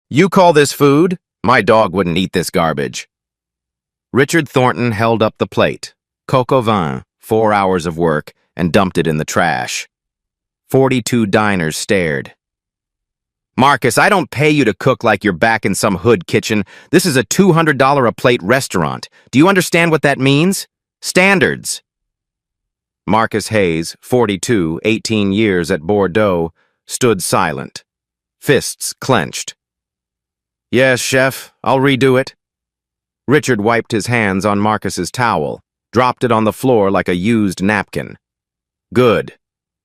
You call this food? My dog wouldn't eat this garbage. Richard Thornton held up the plate. Coq au vin, 4 hours of work, and dumped it in the trash. 42 diners stared. Marcus, I don't pay you to cook like you're back in some hood kitchen. This is a $200 a plate restaurant. Do you understand what that means? Standards. Marcus Hayes, 42, 18 years at Bordeaux, stood silent. Fists clenched. Yes, chef, I'll redo it. Richard wiped his hands on Marcus's towel, dropped it on the floor like a used napkin. Good.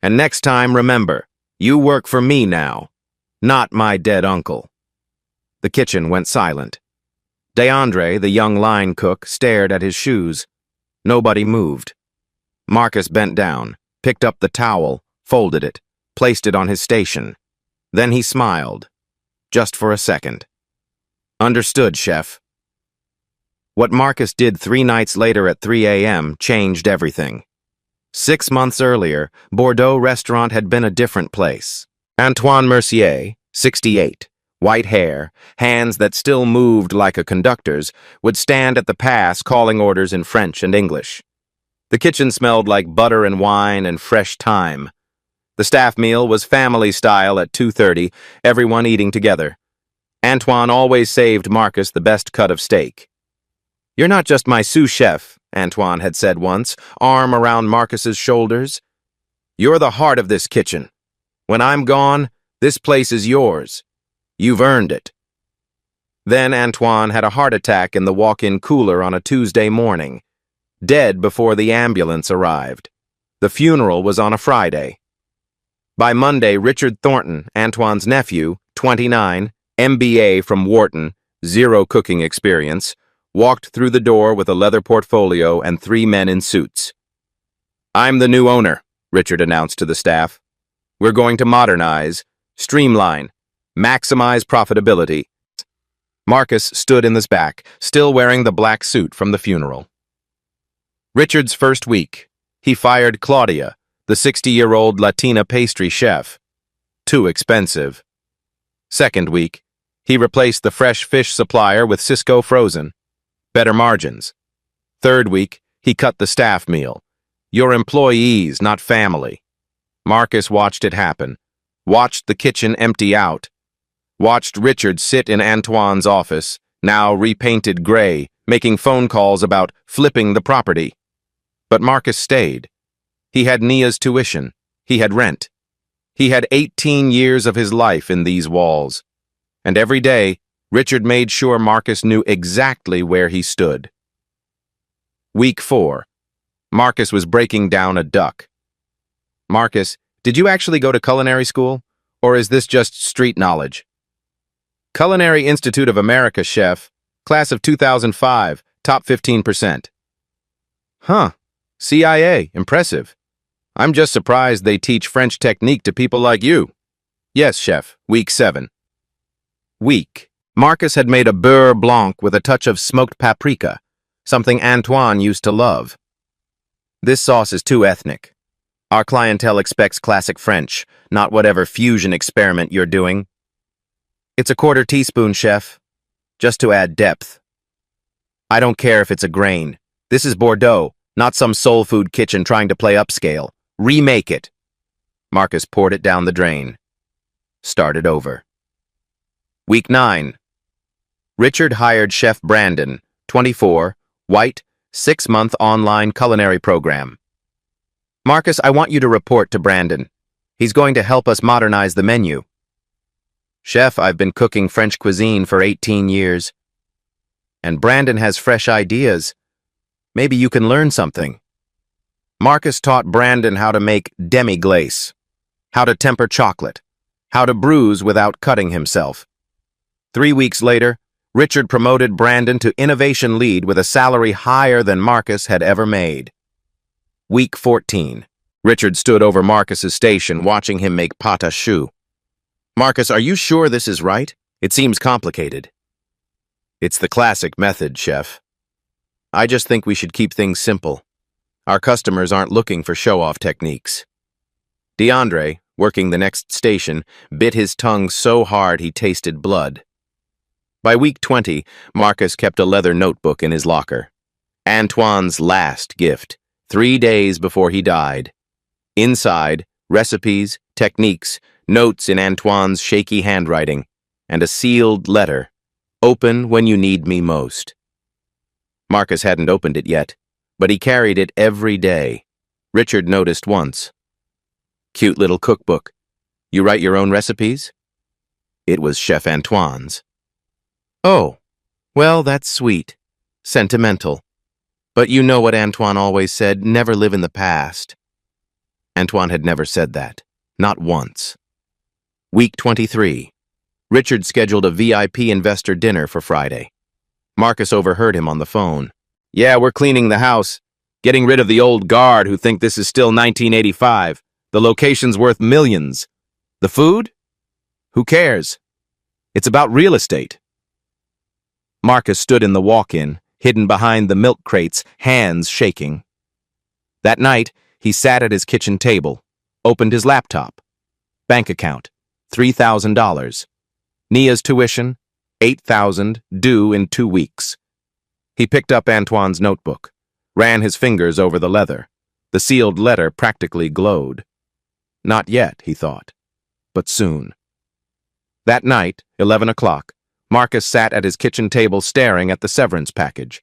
And next time, remember, you work for me now, not my dead uncle. The kitchen went silent. DeAndre, the young line cook, stared at his shoes. Nobody moved. Marcus bent down, picked up the towel, folded it, placed it on his station. Then he smiled. Just for a second. Understood, chef. What Marcus did 3 nights later at 3 a.m. changed everything. 6 months earlier, Bordeaux restaurant had been a different place. Antoine Mercier, 68, white hair, hands that still moved like a conductor's, would stand at the pass calling orders in French and English. The kitchen smelled like butter and wine and fresh thyme. The staff meal was family style at 2:30, everyone eating together. Antoine always saved Marcus the best cut of steak. You're not just my sous chef, Antoine had said once, arm around Marcus's shoulders. You're the heart of this kitchen. When I'm gone, this place is yours. You've earned it. Then Antoine had a heart attack in the walk-in cooler on a Tuesday morning, dead before the ambulance arrived. The funeral was on a Friday. By Monday, Richard Thornton, Antoine's nephew, 29, MBA from Wharton, 0 cooking experience, walked through the door with a leather portfolio and 3 men in suits. I'm the new owner, Richard announced to the staff. We're going to modernize, streamline, maximize profitability. Marcus stood in the back, still wearing the black suit from the funeral. Richard's first week, he fired Claudia, the 60-year-old Latina pastry chef. Too expensive. Second week, he replaced the fresh fish supplier with Cisco Frozen. Better margins. Third week, he cut the staff meal. Your employees, not family. Marcus watched it happen, watched the kitchen empty out, watched Richard sit in Antoine's office, now repainted gray, making phone calls about flipping the property. But Marcus stayed. He had Nia's tuition. He had rent. He had 18 years of his life in these walls. And every day, Richard made sure Marcus knew exactly where he stood. Week 4. Marcus was breaking down a duck. Marcus, did you actually go to culinary school? Or is this just street knowledge? Culinary Institute of America, chef. Class of 2005, top 15%. Huh. CIA, impressive. I'm just surprised they teach French technique to people like you. Yes, chef, week 7. Week. Marcus had made a beurre blanc with a touch of smoked paprika, something Antoine used to love. This sauce is too ethnic. Our clientele expects classic French, not whatever fusion experiment you're doing. It's a 1/4 teaspoon, chef, just to add depth. I don't care if it's a grain. This is Bordeaux, not some soul food kitchen trying to play upscale. Remake it. Marcus poured it down the drain. Started over. Week 9. Richard hired Chef Brandon, 24, white, 6-month online culinary program. Marcus, I want you to report to Brandon. He's going to help us modernize the menu. Chef, I've been cooking French cuisine for 18 years. And Brandon has fresh ideas. Maybe you can learn something. Marcus taught Brandon how to make demi-glace, how to temper chocolate, how to bruise without cutting himself. 3 weeks later, Richard promoted Brandon to innovation lead with a salary higher than Marcus had ever made. Week 14. Richard stood over Marcus's station, watching him make pâte à choux. Marcus, are you sure this is right? It seems complicated. It's the classic method, chef. I just think we should keep things simple. Our customers aren't looking for show-off techniques. DeAndre, working the next station, bit his tongue so hard he tasted blood. By week 20, Marcus kept a leather notebook in his locker. Antoine's last gift, 3 days before he died. Inside, recipes, techniques, notes in Antoine's shaky handwriting, and a sealed letter. Open when you need me most. Marcus hadn't opened it yet, but he carried it every day. Richard noticed once. Cute little cookbook. You write your own recipes? It was Chef Antoine's. Oh, well, that's sweet. Sentimental. But you know what Antoine always said, never live in the past. Antoine had never said that. Not once. Week 23. Richard scheduled a VIP investor dinner for Friday. Marcus overheard him on the phone. Yeah, we're cleaning the house. Getting rid of the old guard who think this is still 1985. The location's worth millions. The food? Who cares? It's about real estate. Marcus stood in the walk-in, hidden behind the milk crates, hands shaking. That night, he sat at his kitchen table, opened his laptop. Bank account, $3,000. Nia's tuition, $8,000, due in 2 weeks. He picked up Antoine's notebook, ran his fingers over the leather. The sealed letter practically glowed. Not yet, he thought, but soon. That night, 11 o'clock, Marcus sat at his kitchen table staring at the severance package.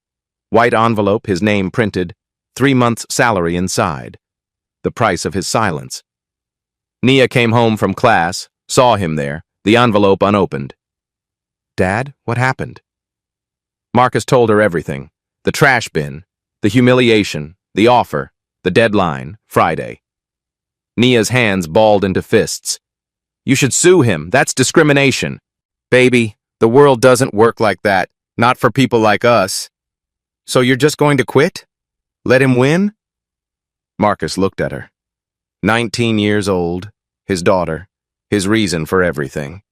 White envelope, his name printed, 3 months' salary inside. The price of his silence. Nia came home from class, saw him there, the envelope unopened. Dad, what happened? Marcus told her everything. The trash bin, the humiliation, the offer, the deadline, Friday. Nia's hands balled into fists. You should sue him. That's discrimination. Baby, the world doesn't work like that. Not for people like us. So you're just going to quit? Let him win? Marcus looked at her. 19 years old, his daughter, his reason for everything.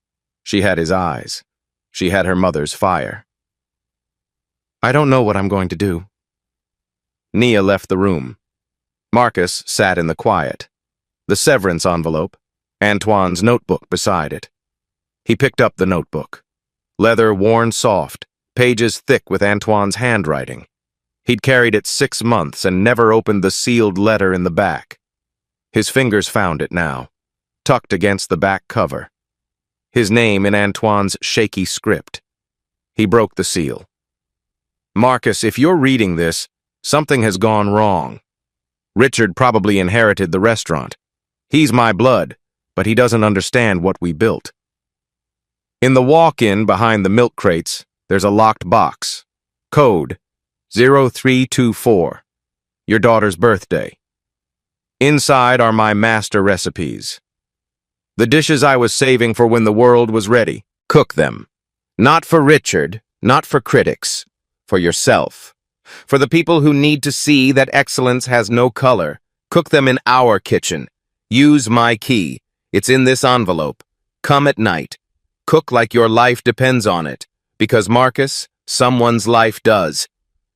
She had his eyes. She had her mother's fire. I don't know what I'm going to do. Nia left the room. Marcus sat in the quiet. The severance envelope, Antoine's notebook beside it. He picked up the notebook. Leather worn soft, pages thick with Antoine's handwriting. He'd carried it 6 months and never opened the sealed letter in the back. His fingers found it now, tucked against the back cover. His name in Antoine's shaky script. He broke the seal. Marcus, if you're reading this, something has gone wrong. Richard probably inherited the restaurant. He's my blood, but he doesn't understand what we built. In the walk-in behind the milk crates, there's a locked box. Code 0324. Your daughter's birthday. Inside are my master recipes. The dishes I was saving for when the world was ready. Cook them. Not for Richard, not for critics. For yourself. For the people who need to see that excellence has no color. Cook them in our kitchen. Use my key. It's in this envelope. Come at night. Cook like your life depends on it. Because, Marcus, someone's life does.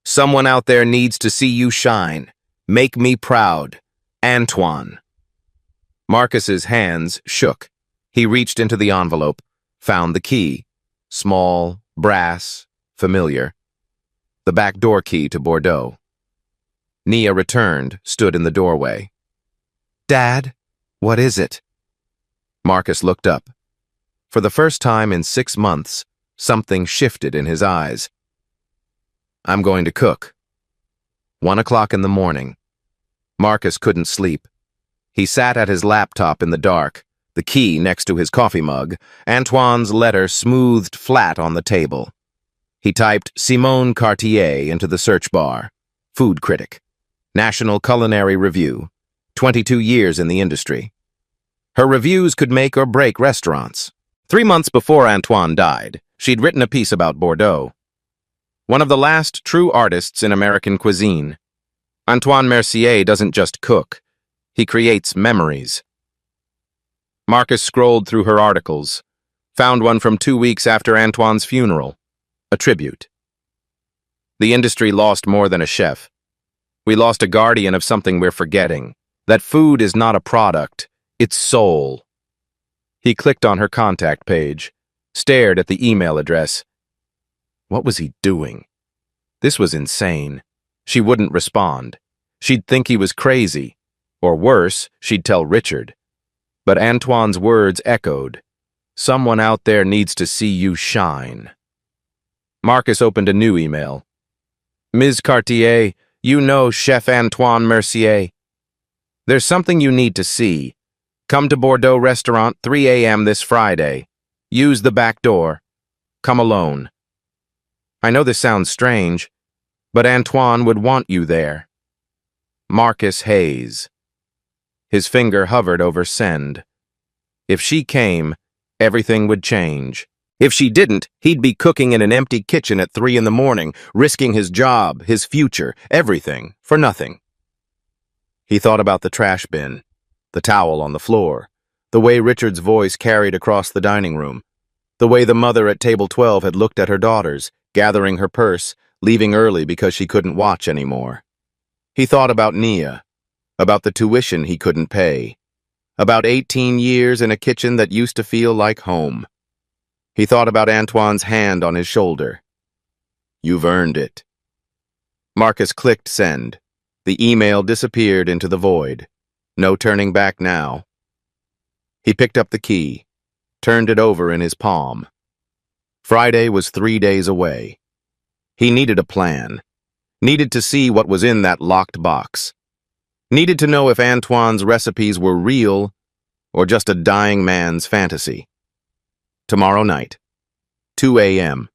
Someone out there needs to see you shine. Make me proud. Antoine. Marcus's hands shook. He reached into the envelope, found the key. Small, brass, familiar. The back door key to Bordeaux. Nia returned, stood in the doorway. Dad, what is it? Marcus looked up. For the first time in 6 months, something shifted in his eyes. I'm going to cook. 1 o'clock in the morning. Marcus couldn't sleep. He sat at his laptop in the dark, the key next to his coffee mug, Antoine's letter smoothed flat on the table. He typed Simone Cartier into the search bar. Food critic. National Culinary Review. 22 years in the industry. Her reviews could make or break restaurants. 3 months before Antoine died, she'd written a piece about Bordeaux. One of the last true artists in American cuisine. Antoine Mercier doesn't just cook. He creates memories. Marcus scrolled through her articles, found one from 2 weeks after Antoine's funeral. A tribute. The industry lost more than a chef. We lost a guardian of something we're forgetting. That food is not a product, it's soul. He clicked on her contact page, stared at the email address. What was he doing? This was insane. She wouldn't respond. She'd think he was crazy. Or worse, she'd tell Richard. But Antoine's words echoed. Someone out there needs to see you shine. Marcus opened a new email. Ms. Cartier, you know Chef Antoine Mercier. There's something you need to see. Come to Bordeaux Restaurant 3 a.m. this Friday. Use the back door. Come alone. I know this sounds strange, but Antoine would want you there. Marcus Hayes. His finger hovered over send. If she came, everything would change. If she didn't, he'd be cooking in an empty kitchen at 3 in the morning, risking his job, his future, everything, for nothing. He thought about the trash bin, the towel on the floor, the way Richard's voice carried across the dining room, the way the mother at table 12 had looked at her daughters, gathering her purse, leaving early because she couldn't watch anymore. He thought about Nia, about the tuition he couldn't pay, about 18 years in a kitchen that used to feel like home. He thought about Antoine's hand on his shoulder. You've earned it. Marcus clicked send. The email disappeared into the void. No turning back now. He picked up the key, turned it over in his palm. Friday was 3 days away. He needed a plan. Needed to see what was in that locked box. Needed to know if Antoine's recipes were real or just a dying man's fantasy. Tomorrow night, 2 a.m.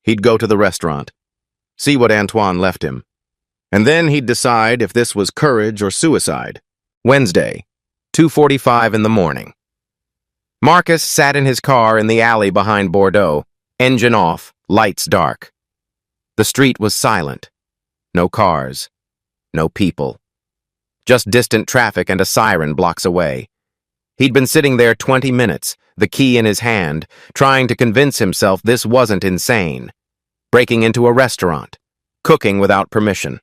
He'd go to the restaurant, see what Antoine left him, and then he'd decide if this was courage or suicide. Wednesday, 2:45 in the morning. Marcus sat in his car in the alley behind Bordeaux, engine off, lights dark. The street was silent. No cars, no people. Just distant traffic and a siren blocks away. He'd been sitting there 20 minutes, the key in his hand, trying to convince himself this wasn't insane. Breaking into a restaurant, cooking without permission.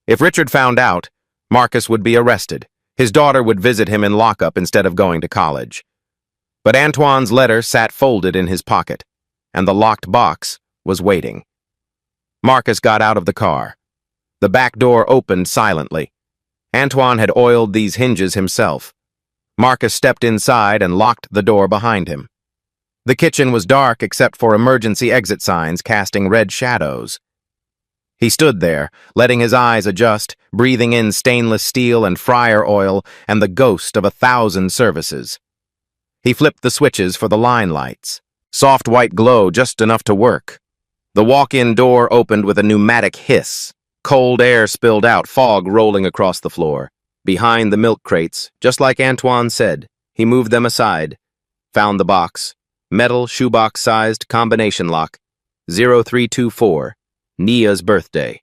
If Richard found out, Marcus would be arrested. His daughter would visit him in lockup instead of going to college. But Antoine's letter sat folded in his pocket, and the locked box was waiting. Marcus got out of the car. The back door opened silently. Antoine had oiled these hinges himself. Marcus stepped inside and locked the door behind him. The kitchen was dark except for emergency exit signs casting red shadows. He stood there, letting his eyes adjust, breathing in stainless steel and fryer oil and the ghost of 1,000 services. He flipped the switches for the line lights. Soft white glow just enough to work. The walk-in door opened with a pneumatic hiss. Cold air spilled out, fog rolling across the floor. Behind the milk crates, just like Antoine said, he moved them aside, found the box, metal shoebox-sized combination lock, 0324, Nia's birthday.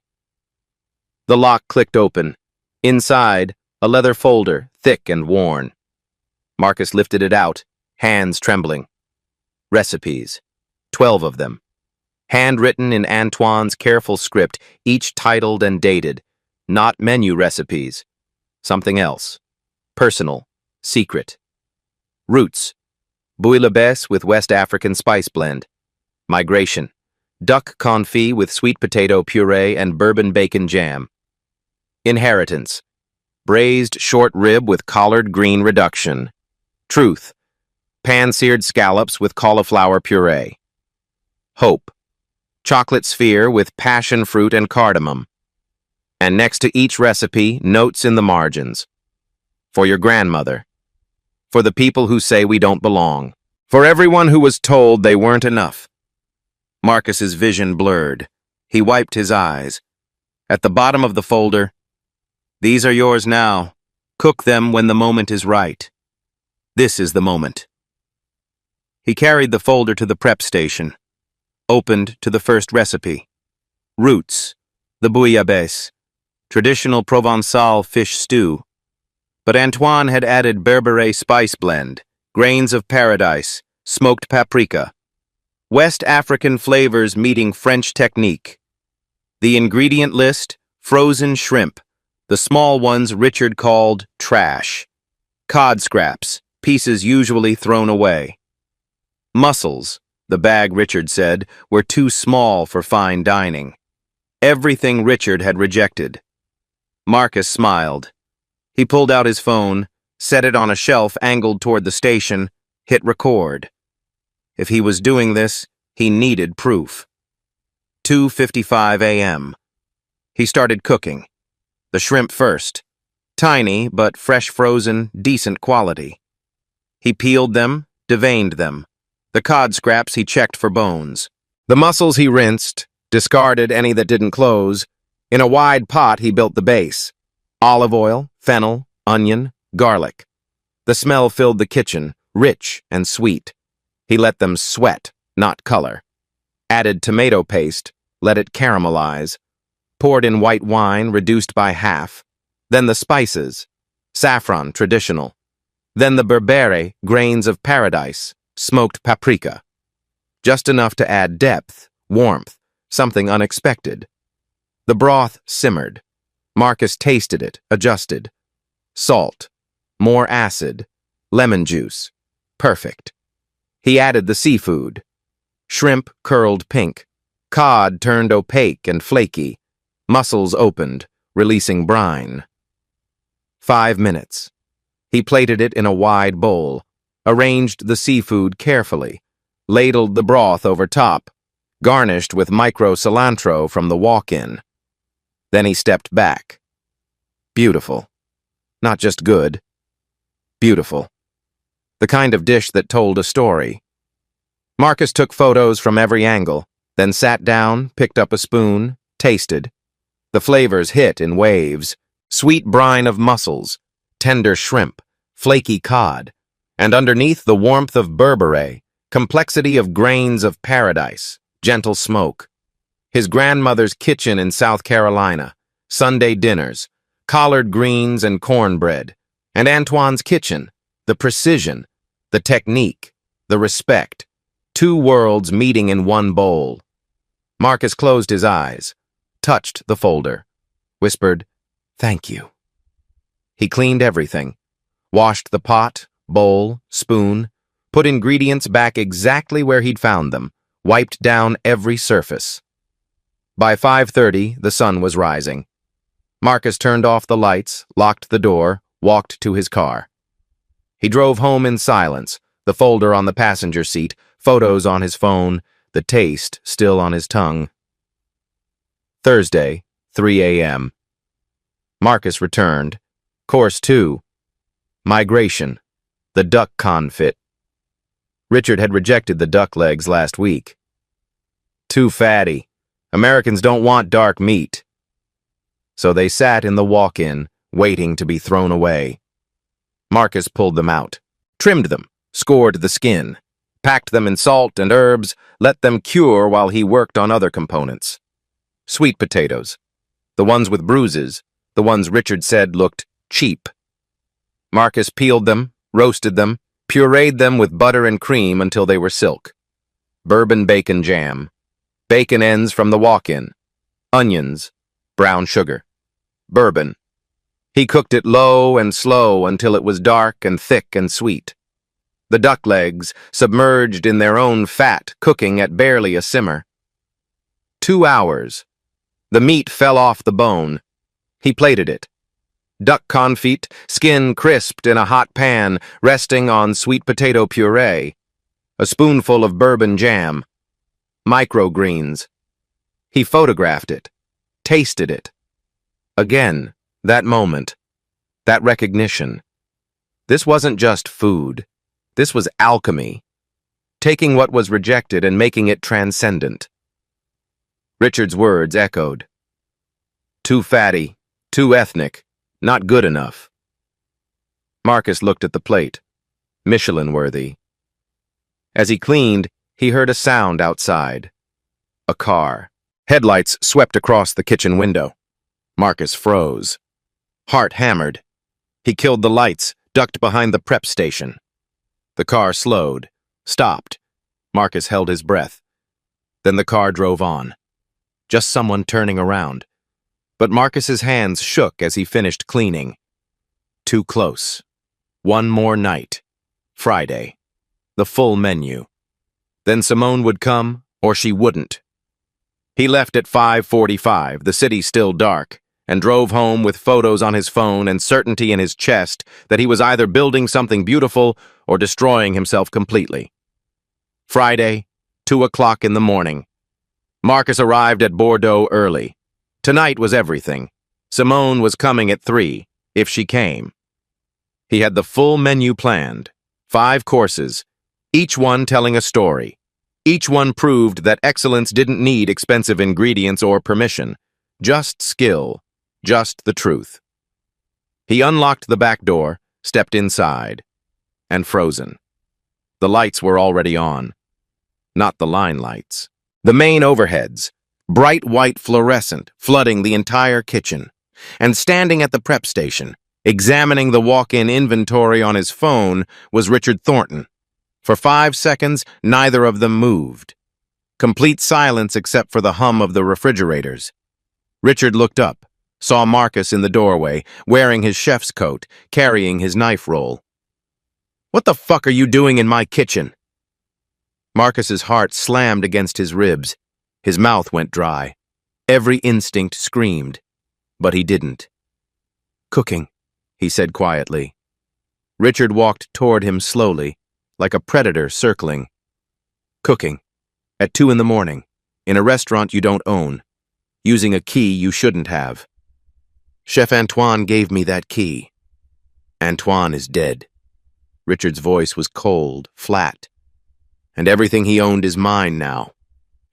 The lock clicked open. Inside, a leather folder, thick and worn. Marcus lifted it out, hands trembling. Recipes, 12 of them. Handwritten in Antoine's careful script, each titled and dated. Not menu recipes. Something else. Personal. Secret. Roots. Bouillabaisse with West African spice blend. Migration. Duck confit with sweet potato puree and bourbon bacon jam. Inheritance. Braised short rib with collard green reduction. Truth. Pan-seared scallops with cauliflower puree. Hope. Chocolate sphere with passion fruit and cardamom. And next to each recipe, notes in the margins. For your grandmother. For the people who say we don't belong. For everyone who was told they weren't enough. Marcus's vision blurred. He wiped his eyes. At the bottom of the folder, these are yours now. Cook them when the moment is right. This is the moment. He carried the folder to the prep station. Opened to the first recipe. Roots, the bouillabaisse. Traditional Provençal fish stew. But Antoine had added berbere spice blend, grains of paradise, smoked paprika. West African flavors meeting French technique. The ingredient list, frozen shrimp, the small ones Richard called trash. Cod scraps, pieces usually thrown away. Mussels, the bag, Richard said, were too small for fine dining. Everything Richard had rejected. Marcus smiled. He pulled out his phone, set it on a shelf angled toward the station, hit record. If he was doing this, he needed proof. 2:55 a.m. He started cooking. The shrimp first. Tiny, but fresh frozen, decent quality. He peeled them, deveined them. The cod scraps he checked for bones. The mussels he rinsed, discarded any that didn't close. In a wide pot he built the base. Olive oil, fennel, onion, garlic. The smell filled the kitchen, rich and sweet. He let them sweat, not color. Added tomato paste, let it caramelize. Poured in white wine, reduced by half. Then the spices. Saffron, traditional. Then the berbere, grains of paradise, smoked paprika. Just enough to add depth, warmth, something unexpected. The broth simmered. Marcus tasted it, adjusted. Salt. More acid. Lemon juice. Perfect. He added the seafood. Shrimp curled pink. Cod turned opaque and flaky. Mussels opened, releasing brine. 5 minutes. He plated it in a wide bowl, arranged the seafood carefully, ladled the broth over top, garnished with micro cilantro from the walk-in. Then he stepped back. Beautiful. Not just good. Beautiful. The kind of dish that told a story. Marcus took photos from every angle, then sat down, picked up a spoon, tasted. The flavors hit in waves. Sweet brine of mussels, tender shrimp, flaky cod, and underneath the warmth of berbere, complexity of grains of paradise, gentle smoke. His grandmother's kitchen in South Carolina, Sunday dinners, collard greens and cornbread, and Antoine's kitchen, the precision, the technique, the respect, 2 worlds meeting in one bowl. Marcus closed his eyes, touched the folder, whispered, "Thank you." He cleaned everything, washed the pot, bowl, spoon, put ingredients back exactly where he'd found them, wiped down every surface. By 5:30, the sun was rising. Marcus turned off the lights, locked the door, walked to his car. He drove home in silence, the folder on the passenger seat, photos on his phone, the taste still on his tongue. Thursday, 3 a.m. Marcus returned. Course 2. Migration. The duck confit. Richard had rejected the duck legs last week. Too fatty. Americans don't want dark meat. So they sat in the walk-in, waiting to be thrown away. Marcus pulled them out, trimmed them, scored the skin, packed them in salt and herbs, let them cure while he worked on other components. Sweet potatoes. The ones with bruises, the ones Richard said looked cheap. Marcus peeled them, roasted them, pureed them with butter and cream until they were silk. Bourbon bacon jam. Bacon ends from the walk-in. Onions. Brown sugar. Bourbon. He cooked it low and slow until it was dark and thick and sweet. The duck legs, submerged in their own fat, cooking at barely a simmer. 2 hours. The meat fell off the bone. He plated it. Duck confit, skin crisped in a hot pan, resting on sweet potato puree. A spoonful of bourbon jam. Microgreens. He photographed it. Tasted it. Again, that moment. That recognition. This wasn't just food. This was alchemy. Taking what was rejected and making it transcendent. Richard's words echoed. Too fatty, too ethnic, not good enough. Marcus looked at the plate. Michelin-worthy. As he cleaned, he heard a sound outside. A car. Headlights swept across the kitchen window. Marcus froze. Heart hammered. He killed the lights, ducked behind the prep station. The car slowed, stopped. Marcus held his breath. Then the car drove on. Just someone turning around. But Marcus's hands shook as he finished cleaning. Too close. One more night. Friday. The full menu. Then Simone would come, or she wouldn't. He left at 5:45, the city still dark, and drove home with photos on his phone and certainty in his chest that he was either building something beautiful or destroying himself completely. Friday, 2 o'clock in the morning. Marcus arrived at Bordeaux early. Tonight was everything. Simone was coming at 3, if she came. He had the full menu planned, 5 courses, each one telling a story. Each one proved that excellence didn't need expensive ingredients or permission, just skill, just the truth. He unlocked the back door, stepped inside, and frozen. The lights were already on. Not the line lights. The main overheads, bright white fluorescent, flooding the entire kitchen. And standing at the prep station, examining the walk-in inventory on his phone, was Richard Thornton. For 5 seconds, neither of them moved. Complete silence except for the hum of the refrigerators. Richard looked up, saw Marcus in the doorway, wearing his chef's coat, carrying his knife roll. "What the fuck are you doing in my kitchen?" Marcus's heart slammed against his ribs. His mouth went dry. Every instinct screamed, but he didn't. "Cooking," he said quietly. Richard walked toward him slowly, like a predator circling. "Cooking. At 2 in the morning, in a restaurant you don't own, using a key you shouldn't have. Chef Antoine gave me that key. Antoine is dead." Richard's voice was cold, flat. "And everything he owned is mine now,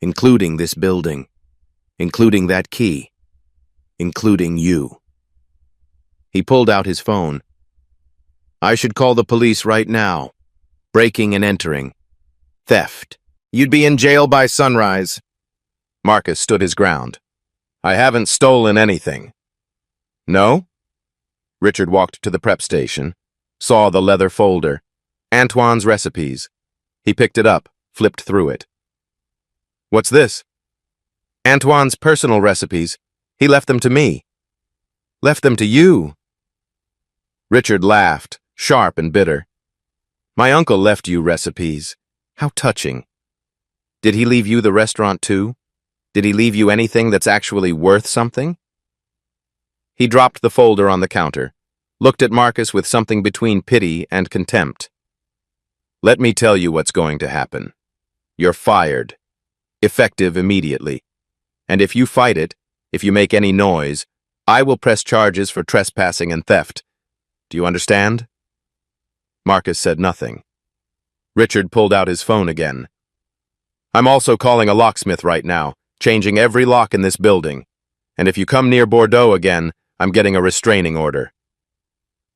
including this building, including that key, including you." He pulled out his phone. "I should call the police right now. Breaking and entering. Theft. You'd be in jail by sunrise." Marcus stood his ground. "I haven't stolen anything." "No?" Richard walked to the prep station, saw the leather folder. Antoine's recipes. He picked it up, flipped through it. "What's this?" "Antoine's personal recipes. He left them to me." "Left them to you?" Richard laughed, sharp and bitter. "My uncle left you recipes. How touching. Did he leave you the restaurant too? Did he leave you anything that's actually worth something?" He dropped the folder on the counter, looked at Marcus with something between pity and contempt. "Let me tell you what's going to happen. You're fired. Effective immediately. And if you fight it, if you make any noise, I will press charges for trespassing and theft. Do you understand?" Marcus said nothing. Richard pulled out his phone again. "I'm also calling a locksmith right now, changing every lock in this building. And if you come near Bordeaux again, I'm getting a restraining order."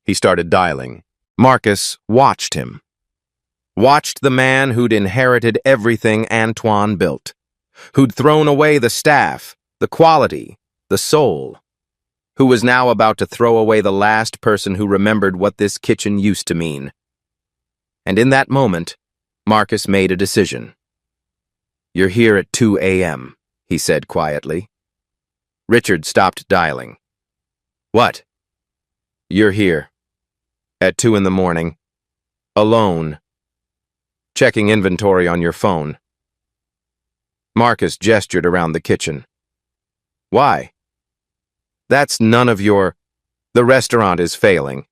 He started dialing. Marcus watched him. Watched the man who'd inherited everything Antoine built. Who'd thrown away the staff, the quality, the soul. Who was now about to throw away the last person who remembered what this kitchen used to mean. And in that moment, Marcus made a decision. "You're here at 2 a.m., he said quietly. Richard stopped dialing. "What?" "You're here. At 2 in the morning. Alone. Checking inventory on your phone." Marcus gestured around the kitchen. "Why?" "That's none of your—" "The restaurant is failing."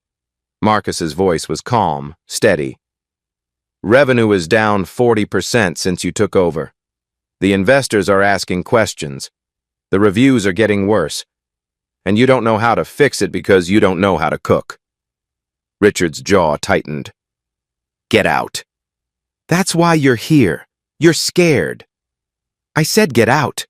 Marcus's voice was calm, steady. "Revenue is down 40% since you took over. The investors are asking questions. The reviews are getting worse. And you don't know how to fix it because you don't know how to cook." Richard's jaw tightened. "Get out." "That's why you're here. You're scared." "I said get out.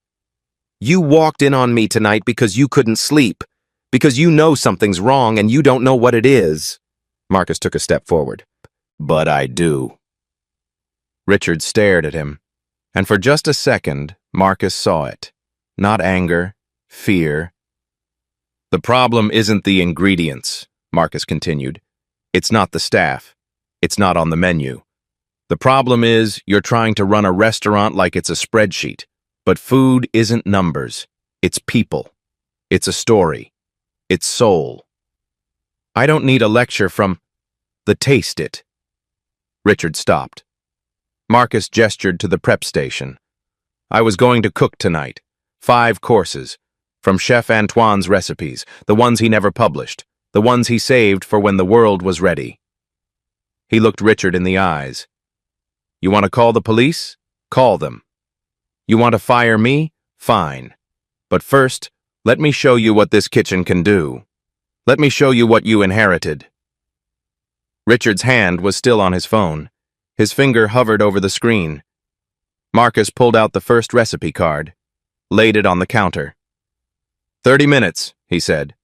You walked in on me tonight because you couldn't sleep, because you know something's wrong and you don't know what it is." Marcus took a step forward. "But I do." Richard stared at him, and for just a second, Marcus saw it. Not anger, fear. "The problem isn't the ingredients," Marcus continued. "It's not the staff. It's not on the menu. The problem is you're trying to run a restaurant like it's a spreadsheet. But food isn't numbers. It's people. It's a story. It's soul. I don't need a lecture from the taste it." Richard stopped. Marcus gestured to the prep station. I was going to cook tonight. 5 courses. From Chef Antoine's recipes, the ones he never published, the ones he saved for when the world was ready. He looked Richard in the eyes. You want to call the police? Call them. You want to fire me? Fine. But first, let me show you what this kitchen can do. Let me show you what you inherited. Richard's hand was still on his phone. His finger hovered over the screen. Marcus pulled out the first recipe card, laid it on the counter. 30 minutes, he said.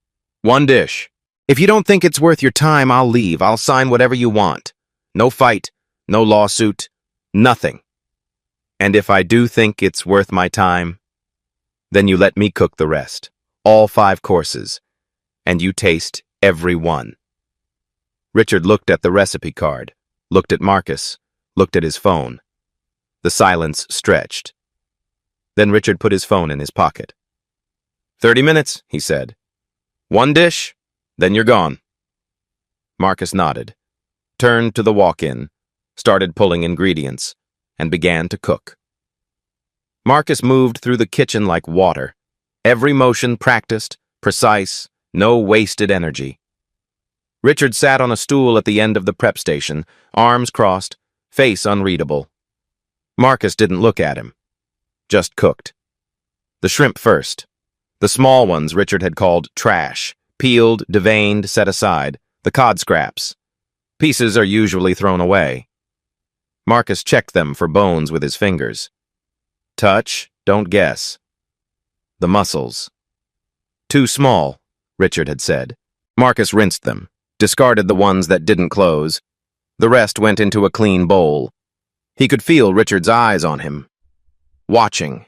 1 dish. If you don't think it's worth your time, I'll leave. I'll sign whatever you want. No fight, no lawsuit, nothing. And if I do think it's worth my time, then you let me cook the rest. All 5 courses. And you taste every one. Richard looked at the recipe card, looked at Marcus, looked at his phone. The silence stretched. Then Richard put his phone in his pocket. 30 minutes, he said. 1 dish, then you're gone. Marcus nodded, turned to the walk-in, started pulling ingredients, and began to cook. Marcus moved through the kitchen like water, every motion practiced, precise, no wasted energy. Richard sat on a stool at the end of the prep station, arms crossed, face unreadable. Marcus didn't look at him, just cooked. The shrimp first. The small ones Richard had called trash, peeled, deveined, set aside, the cod scraps. Pieces are usually thrown away. Marcus checked them for bones with his fingers. Touch, don't guess. The mussels. Too small, Richard had said. Marcus rinsed them, discarded the ones that didn't close. The rest went into a clean bowl. He could feel Richard's eyes on him. Watching.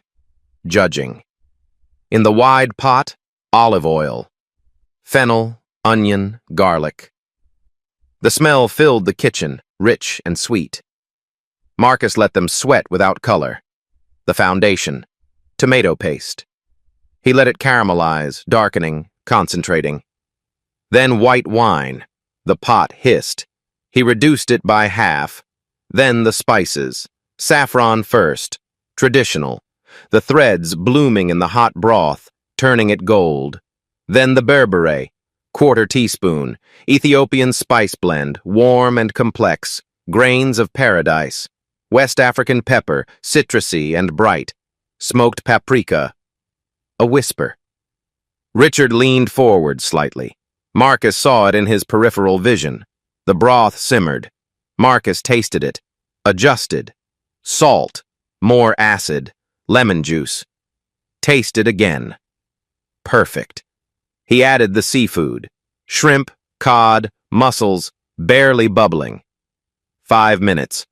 Judging. In the wide pot, olive oil. Fennel, onion, garlic. The smell filled the kitchen, rich and sweet. Marcus let them sweat without color. The foundation. Tomato paste. He let it caramelize, darkening, concentrating. Then white wine. The pot hissed. He reduced it by half. Then the spices. Saffron first. Traditional. The threads blooming in the hot broth, turning it gold. Then the berbere. 1/4 teaspoon. Ethiopian spice blend, warm and complex. Grains of paradise. West African pepper, citrusy and bright. Smoked paprika. A whisper. Richard leaned forward slightly. Marcus saw it in his peripheral vision. The broth simmered. Marcus tasted it. Adjusted. Salt. More acid. Lemon juice. Tasted again. Perfect. He added the seafood. Shrimp, cod, mussels, barely bubbling. 5 minutes.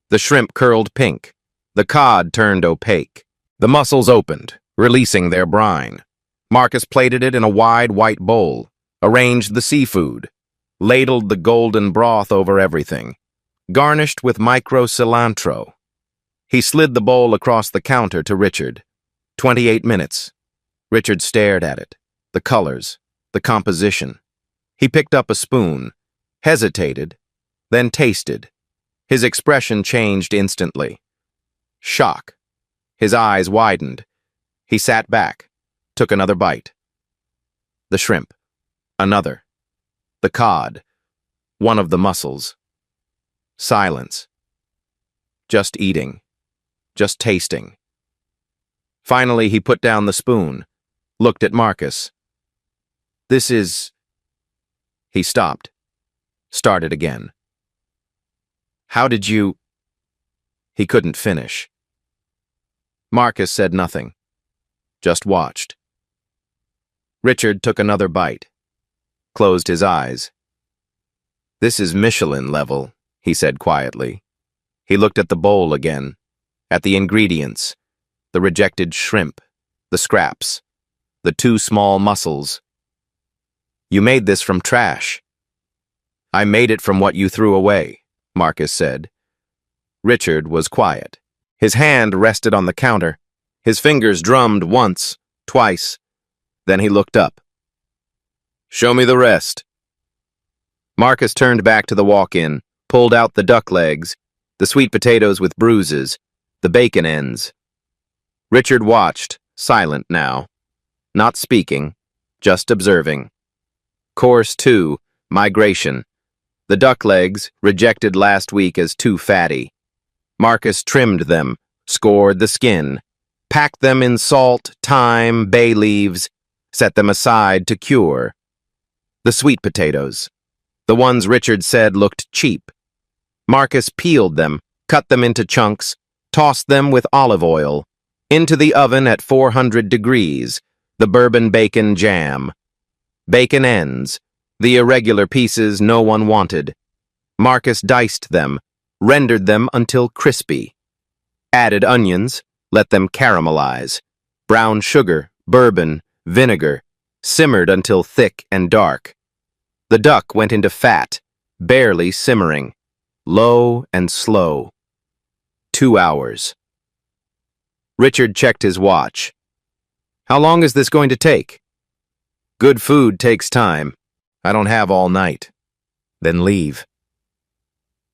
The shrimp curled pink. The cod turned opaque. The mussels opened, releasing their brine. Marcus plated it in a wide white bowl, arranged the seafood, ladled the golden broth over everything, garnished with micro cilantro. He slid the bowl across the counter to Richard. 28 minutes. Richard stared at it, the colors, the composition. He picked up a spoon, hesitated, then tasted. His expression changed instantly. Shock. His eyes widened. He sat back, took another bite. The shrimp. Another. The cod. One of the mussels. Silence. Just eating. Just tasting. Finally, he put down the spoon, looked at Marcus. This is... He stopped. Started again. How did you... He couldn't finish. Marcus said nothing, just watched. Richard took another bite, closed his eyes. This is Michelin level, he said quietly. He looked at the bowl again, at the ingredients, the rejected shrimp, the scraps, the 2 small mussels. You made this from trash. I made it from what you threw away, Marcus said. Richard was quiet. His hand rested on the counter. His fingers drummed once, twice. Then he looked up. Show me the rest. Marcus turned back to the walk-in, pulled out the duck legs. the sweet potatoes with bruises, the bacon ends. Richard watched, silent now, not speaking, just observing. Course 2, migration. The duck legs, rejected last week as too fatty. Marcus trimmed them, scored the skin, packed them in salt, thyme, bay leaves, set them aside to cure. The sweet potatoes, the ones Richard said looked cheap. Marcus peeled them, cut them into chunks, tossed them with olive oil, into the oven at 400 degrees, the bourbon bacon jam. Bacon ends, the irregular pieces no one wanted. Marcus diced them, rendered them until crispy. Added onions, let them caramelize. Brown sugar, bourbon, vinegar, simmered until thick and dark. The duck went into fat, barely simmering, low and slow. 2 hours. Richard checked his watch. How long is this going to take? Good food takes time. I don't have all night. Then leave.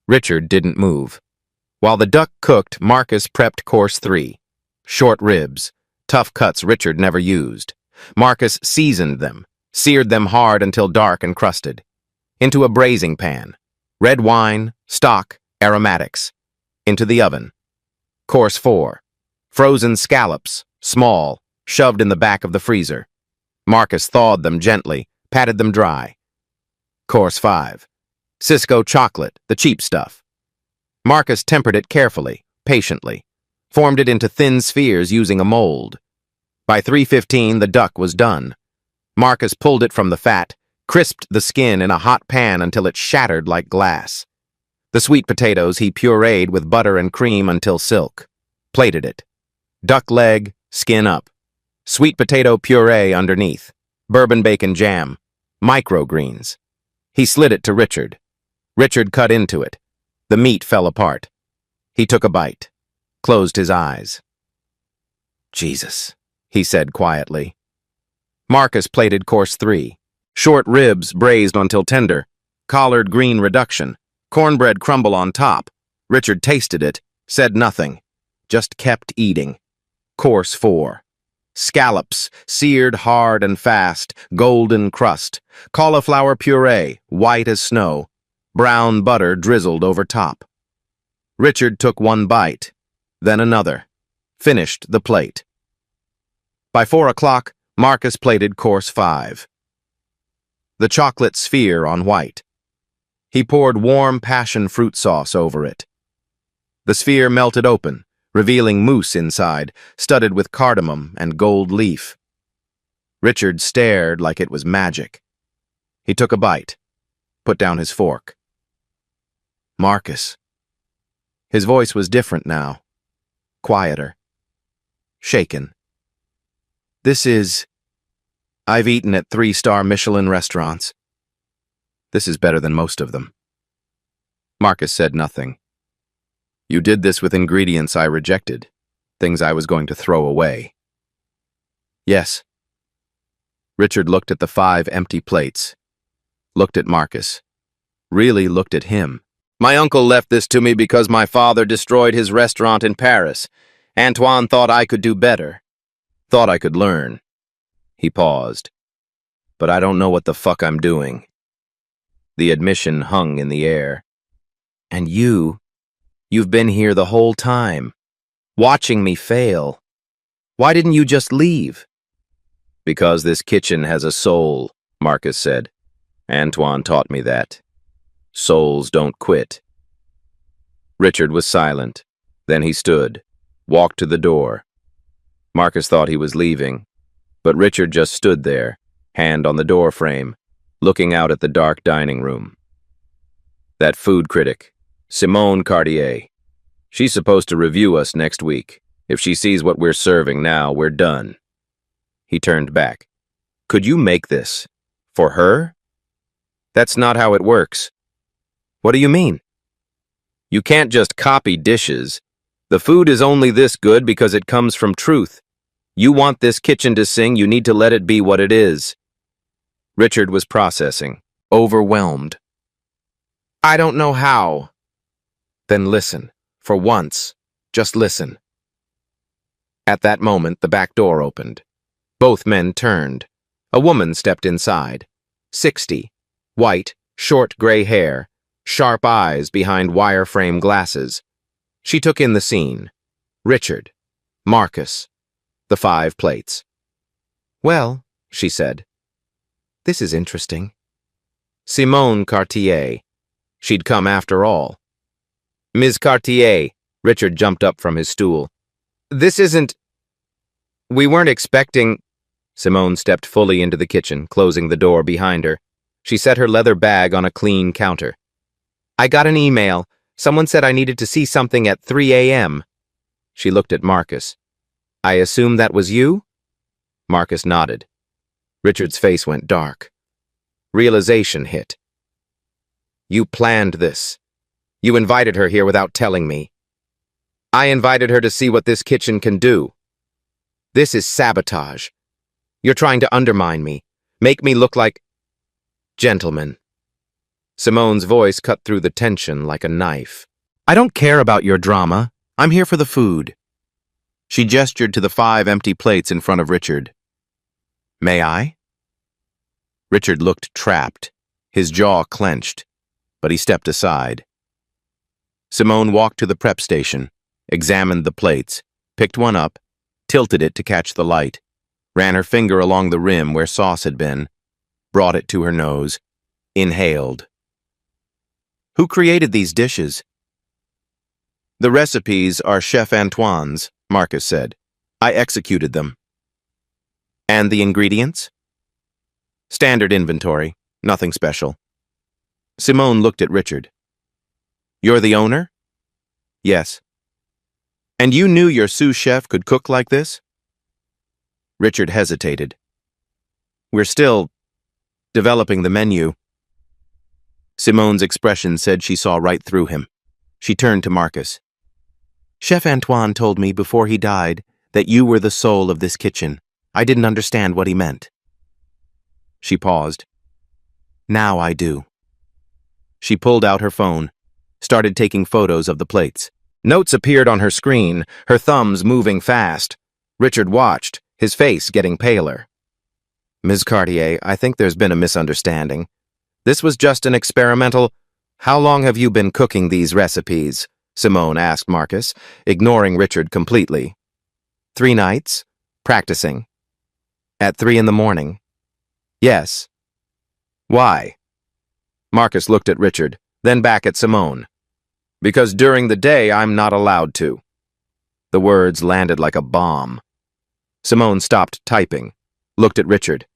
Richard didn't move. While the duck cooked, Marcus prepped course 3. Short ribs, tough cuts Richard never used. Marcus seasoned them, seared them hard until dark and crusted. Into a braising pan. Red wine, stock, aromatics. Into the oven. Course 4. Frozen scallops, small, shoved in the back of the freezer. Marcus thawed them gently, patted them dry. Course 5. Cisco chocolate, the cheap stuff. Marcus tempered it carefully, patiently, formed it into thin spheres using a mold. By 3:15, the duck was done. Marcus pulled it from the fat, crisped the skin in a hot pan until it shattered like glass. The sweet potatoes he pureed with butter and cream until silk. Plated it. Duck leg, skin up. Sweet potato puree underneath. Bourbon bacon jam. Microgreens. He slid it to Richard. Richard cut into it. The meat fell apart. He took a bite. Closed his eyes. Jesus, he said quietly. Marcus plated course 3. Short ribs braised until tender. Collard green reduction. Cornbread crumble on top. Richard tasted it, said nothing. Just kept eating. Course 4. Scallops, seared hard and fast, golden crust. Cauliflower puree, white as snow. Brown butter drizzled over top. Richard took one bite, then another. Finished the plate. By 4 o'clock, Marcus plated course 5. The chocolate sphere on white. He poured warm passion fruit sauce over it. The sphere melted open, revealing mousse inside, studded with cardamom and gold leaf. Richard stared like it was magic. He took a bite, put down his fork. Marcus. His voice was different now, quieter, shaken. I've eaten at 3-star Michelin restaurants. This is better than most of them. Marcus said nothing. You did this with ingredients I rejected, things I was going to throw away. Yes. Richard looked at the 5 empty plates, looked at Marcus, really looked at him. My uncle left this to me because my father destroyed his restaurant in Paris. Antoine thought I could do better, thought I could learn. He paused. But I don't know what the fuck I'm doing. The admission hung in the air. And you've been here the whole time, watching me fail. Why didn't you just leave? Because this kitchen has a soul, Marcus said. Antoine taught me that. Souls don't quit. Richard was silent. Then he stood, walked to the door. Marcus thought he was leaving, but Richard just stood there, hand on the door frame, looking out at the dark dining room. That food critic, Simone Cartier. She's supposed to review us next week. If she sees what we're serving now, we're done. He turned back. Could you make this? For her? That's not how it works. What do you mean? You can't just copy dishes. The food is only this good because it comes from truth. You want this kitchen to sing, you need to let it be what it is. Richard was processing, overwhelmed. I don't know how. Then listen. For once, just listen. At that moment, the back door opened. Both men turned. A woman stepped inside. 60, white, short gray hair, sharp eyes behind wire-frame glasses. She took in the scene. Richard, Marcus, the 5 plates. "Well," she said, "this is interesting." Simone Cartier. She'd come after all. "Ms. Cartier," Richard jumped up from his stool. "This isn't... We weren't expecting..." Simone stepped fully into the kitchen, closing the door behind her. She set her leather bag on a clean counter. "I got an email. Someone said I needed to see something at 3 a.m. She looked at Marcus. "I assume that was you?" Marcus nodded. Richard's face went dark. Realization hit. "You planned this. You invited her here without telling me. I invited her to see what this kitchen can do. This is sabotage. You're trying to undermine me, make me look like..." "Gentlemen." Simone's voice cut through the tension like a knife. "I don't care about your drama. I'm here for the food." She gestured to the 5 empty plates in front of Richard. "May I?" Richard looked trapped, his jaw clenched, but he stepped aside. Simone walked to the prep station, examined the plates, picked one up, tilted it to catch the light, ran her finger along the rim where sauce had been, brought it to her nose, inhaled. "Who created these dishes?" "The recipes are Chef Antoine's," Marcus said. "I executed them." "And the ingredients?" "Standard inventory, nothing special." Simone looked at Richard. "You're the owner?" "Yes." "And you knew your sous chef could cook like this?" Richard hesitated. "We're still developing the menu." Simone's expression said she saw right through him. She turned to Marcus. "Chef Antoine told me before he died that you were the soul of this kitchen. I didn't understand what he meant." She paused. "Now I do." She pulled out her phone, started taking photos of the plates. Notes appeared on her screen, her thumbs moving fast. Richard watched, his face getting paler. "Ms. Cartier, I think there's been a misunderstanding. This was just an experimental..." "How long have you been cooking these recipes?" Simone asked Marcus, ignoring Richard completely. 3 nights, practicing. At 3 in the morning. Yes. Why? Marcus looked at Richard, then back at Simone. Because during the day I'm not allowed to. The words landed like a bomb. Simone stopped typing, looked at Richard.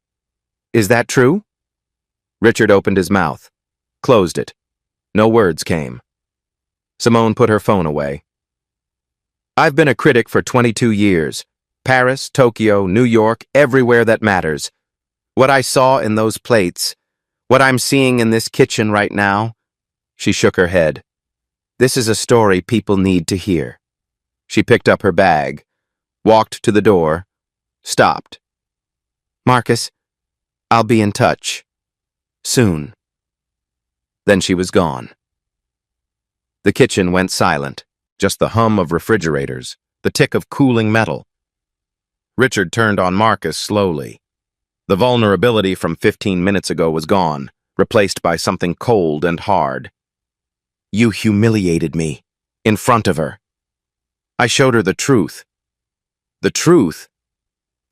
Is that true? Richard opened his mouth, closed it. No words came. Simone put her phone away. I've been a critic for 22 years. Paris, Tokyo, New York, everywhere that matters. What I saw in those plates, what I'm seeing in this kitchen right now, she shook her head. This is a story people need to hear. She picked up her bag, walked to the door, stopped. Marcus, I'll be in touch. Soon. Then she was gone. The kitchen went silent, just the hum of refrigerators, the tick of cooling metal. Richard turned on Marcus slowly. The vulnerability from 15 minutes ago was gone, replaced by something cold and hard. You humiliated me, in front of her. I showed her the truth. The truth?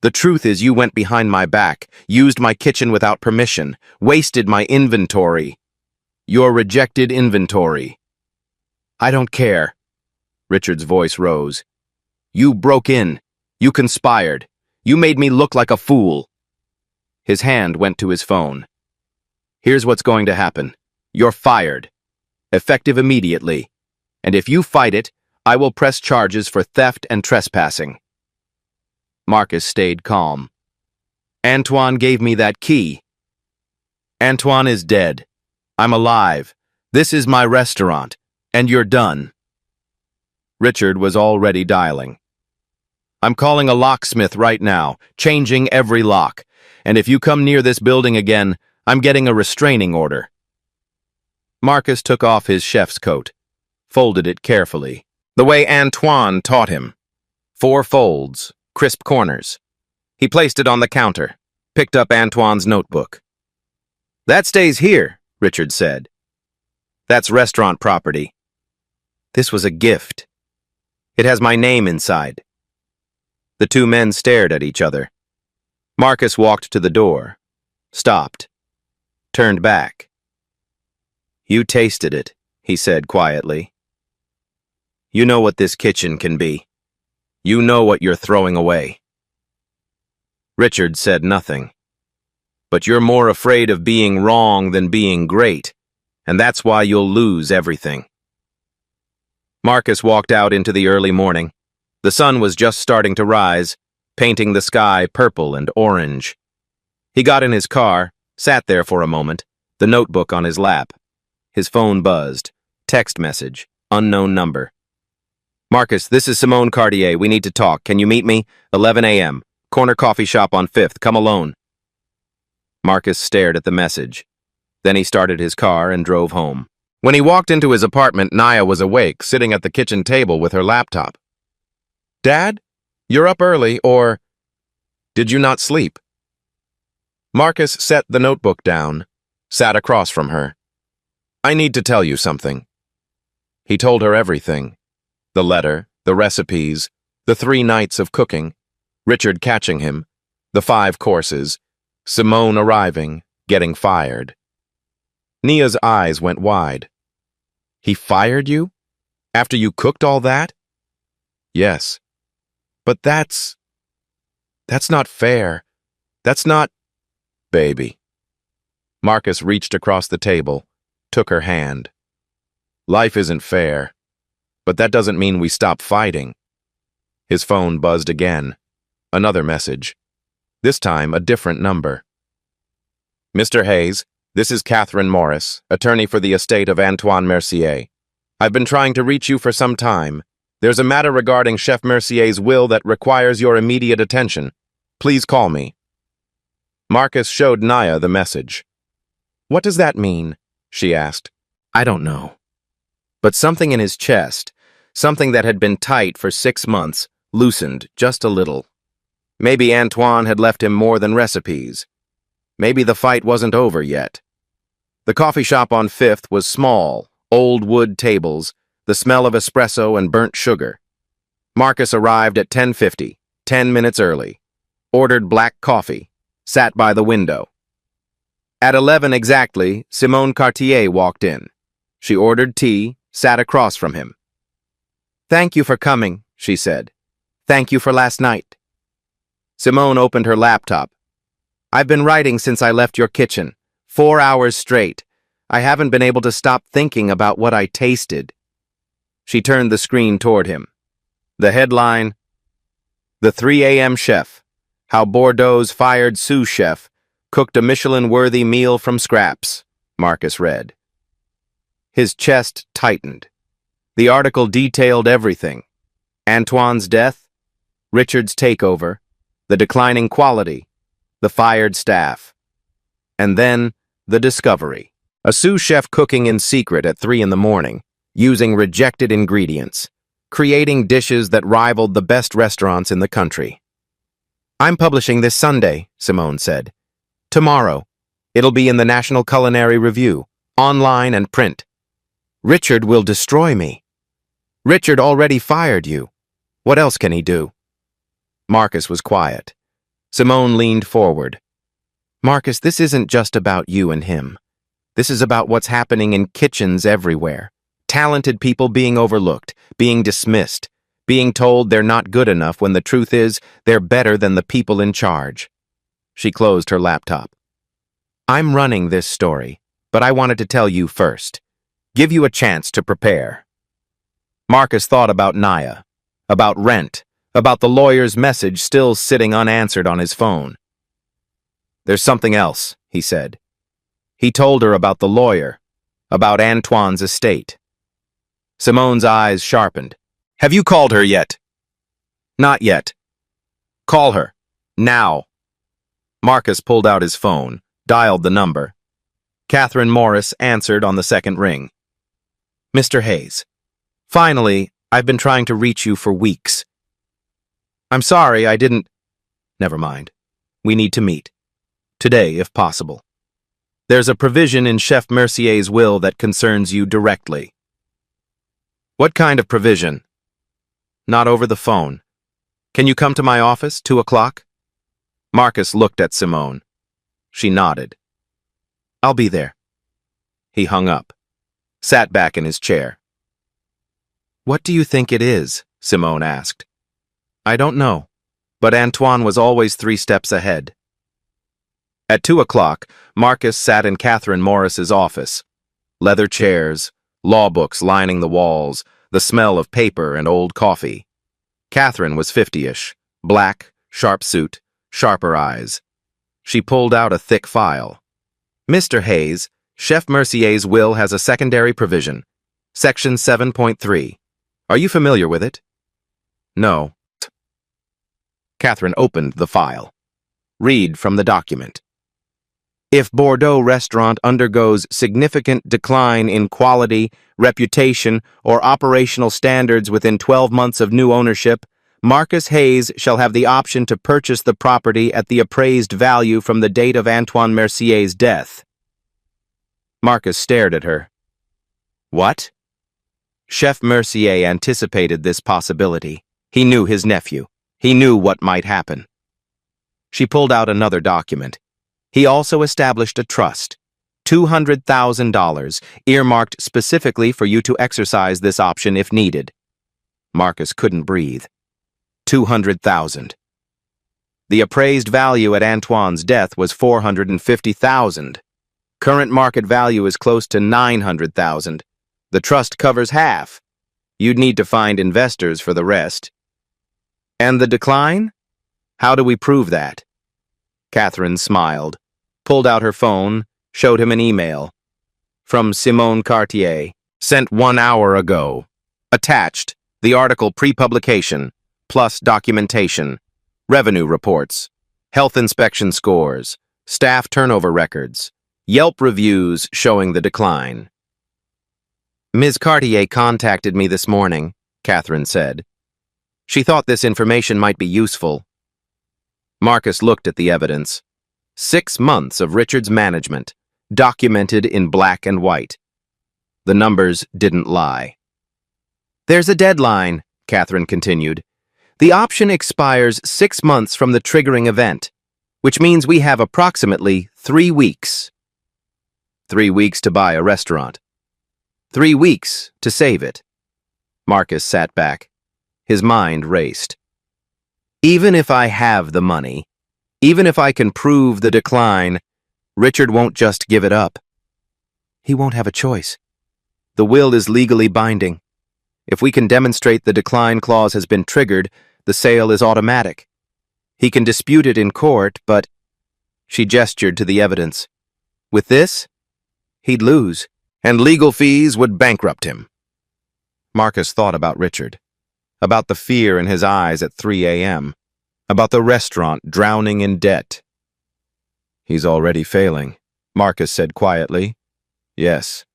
The truth is you went behind my back, used my kitchen without permission, wasted my inventory. Your rejected inventory. I don't care. Richard's voice rose. You broke in. You conspired. You made me look like a fool. His hand went to his phone. Here's what's going to happen. You're fired. Effective immediately. And if you fight it, I will press charges for theft and trespassing. Marcus stayed calm. Antoine gave me that key. Antoine is dead. I'm alive. This is my restaurant, and you're done. Richard was already dialing. I'm calling a locksmith right now, changing every lock, and if you come near this building again, I'm getting a restraining order. Marcus took off his chef's coat, folded it carefully, The way Antoine taught him. 4 folds, crisp corners. He placed it on the counter, picked up Antoine's notebook. "That stays here," Richard said. "That's restaurant property. This was a gift. It has my name inside." The 2 men stared at each other. Marcus walked to the door, stopped, turned back. "You tasted it," he said quietly. "You know what this kitchen can be. You know what you're throwing away." Richard said nothing. "But you're more afraid of being wrong than being great, and that's why you'll lose everything." Marcus walked out into the early morning. The sun was just starting to rise, painting the sky purple and orange. He got in his car, sat there for a moment, the notebook on his lap. His phone buzzed. Text message. Unknown number. "Marcus, this is Simone Cartier. We need to talk. Can you meet me? 11 a.m. Corner coffee shop on 5th. Come alone." Marcus stared at the message. Then he started his car and drove home. When he walked into his apartment, Naya was awake, sitting at the kitchen table with her laptop. "Dad, you're up early, or did you not sleep?" Marcus set the notebook down, sat across from her. "I need to tell you something." He told her everything. The letter, the recipes, the 3 nights of cooking, Richard catching him, the 5 courses, Simone arriving, getting fired. Nia's eyes went wide. "He fired you? After you cooked all that?" "Yes. But that's not fair. That's not—" "Baby." Marcus reached across the table, took her hand. "Life isn't fair, but that doesn't mean we stop fighting." His phone buzzed again. Another message. This time a different number. "Mr. Hayes, this is Catherine Morris, attorney for the estate of Antoine Mercier. I've been trying to reach you for some time. There's a matter regarding Chef Mercier's will that requires your immediate attention. Please call me." Marcus showed Naya the message. "What does that mean?" she asked. "I don't know." But something in his chest, something that had been tight for 6 months, loosened just a little. Maybe Antoine had left him more than recipes. Maybe the fight wasn't over yet. The coffee shop on 5th was small, old wood tables, the smell of espresso and burnt sugar. Marcus arrived at 10:50, 10 minutes early, ordered black coffee, sat by the window. At 11 exactly, Simone Cartier walked in. She ordered tea, sat across from him. "Thank you for coming," she said. "Thank you for last night." Simone opened her laptop. "I've been writing since I left your kitchen, 4 hours straight. I haven't been able to stop thinking about what I tasted." She turned the screen toward him. The headline, "The 3 a.m. Chef, How Bordeaux's Fired Sous Chef Cooked a Michelin-Worthy Meal from Scraps," Marcus read. His chest tightened. The article detailed everything. Antoine's death, Richard's takeover, the declining quality, the fired staff. And then, the discovery. A sous chef cooking in secret at 3 in the morning, using rejected ingredients, creating dishes that rivaled the best restaurants in the country. "I'm publishing this Sunday," Simone said. "Tomorrow. It'll be in the National Culinary Review, online and print. Richard will destroy me. Richard already fired you. What else can he do?" Marcus was quiet. Simone leaned forward. "Marcus, this isn't just about you and him. This is about what's happening in kitchens everywhere. Talented people being overlooked, being dismissed, being told they're not good enough when the truth is they're better than the people in charge." She closed her laptop. "I'm running this story, but I wanted to tell you first. Give you a chance to prepare." Marcus thought about Naya, about rent, about the lawyer's message still sitting unanswered on his phone. "There's something else," he said. He told her about the lawyer, about Antoine's estate. Simone's eyes sharpened. "Have you called her yet?" "Not yet." "Call her. Now." Marcus pulled out his phone, dialed the number. Catherine Morris answered on the second ring. "Mr. Hayes, finally, I've been trying to reach you for weeks. I'm sorry, I didn't... Never mind. We need to meet. Today, if possible. There's a provision in Chef Mercier's will that concerns you directly. What kind of provision? Not over the phone. Can you come to my office, 2 o'clock? Marcus looked at Simone. She nodded. I'll be there. He hung up, sat back in his chair. What do you think it is? Simone asked. I don't know, but Antoine was always 3 steps ahead. At 2 o'clock, Marcus sat in Catherine Morris's office. Leather chairs, law books lining the walls, the smell of paper and old coffee. Catherine was 50-ish, black, sharp suit, sharper eyes. She pulled out a thick file. Mr. Hayes, Chef Mercier's will has a secondary provision. Section 7.3. Are you familiar with it? No. Catherine opened the file. Read from the document. If Bordeaux restaurant undergoes significant decline in quality, reputation, or operational standards within 12 months of new ownership, Marcus Hayes shall have the option to purchase the property at the appraised value from the date of Antoine Mercier's death. Marcus stared at her. What? Chef Mercier anticipated this possibility. He knew his nephew. He knew what might happen. She pulled out another document. He also established a trust, $200,000, earmarked specifically for you to exercise this option if needed. Marcus couldn't breathe. $200,000. The appraised value at Antoine's death was $450,000. Current market value is close to $900,000. The trust covers half. You'd need to find investors for the rest. And the decline? How do we prove that? Catherine smiled, pulled out her phone, showed him an email. From Simone Cartier, sent 1 hour ago. Attached, the article pre-publication, plus documentation, revenue reports, health inspection scores, staff turnover records, Yelp reviews showing the decline. Ms. Cartier contacted me this morning, Catherine said. She thought this information might be useful. Marcus looked at the evidence. 6 months of Richard's management, documented in black and white. The numbers didn't lie. There's a deadline, Catherine continued. The option expires 6 months from the triggering event, which means we have approximately 3 weeks. 3 weeks to buy a restaurant. 3 weeks to save it. Marcus sat back. His mind raced. Even if I have the money, even if I can prove the decline, Richard won't just give it up. He won't have a choice. The will is legally binding. If we can demonstrate the decline clause has been triggered, the sale is automatic. He can dispute it in court, but... She gestured to the evidence. With this, he'd lose, and legal fees would bankrupt him. Marcus thought about Richard, about the fear in his eyes at 3 a.m., about the restaurant drowning in debt. He's already failing, Marcus said quietly. Yes,